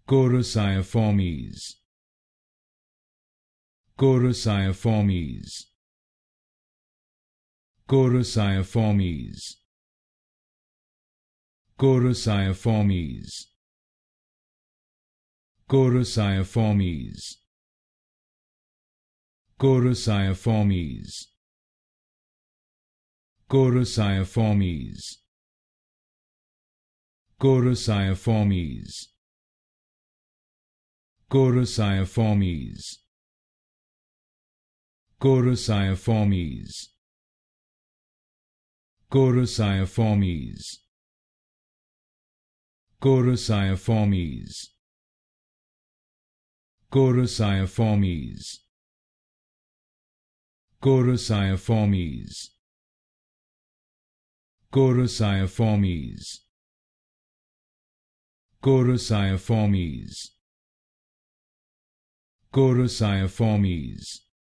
Coraciiformes, Coraciiformes, Coraciiformes, Coraciiformes, Coraciiformes, Coraciiformes, Coraciiformes, Coraciiformes, Coraciiformes, Coraciiformes, Coraciiformes, Coraciiformes, Coraciiformes, Coraciiformes, Coraciiformes, Coraciiformes, Coraciiformes,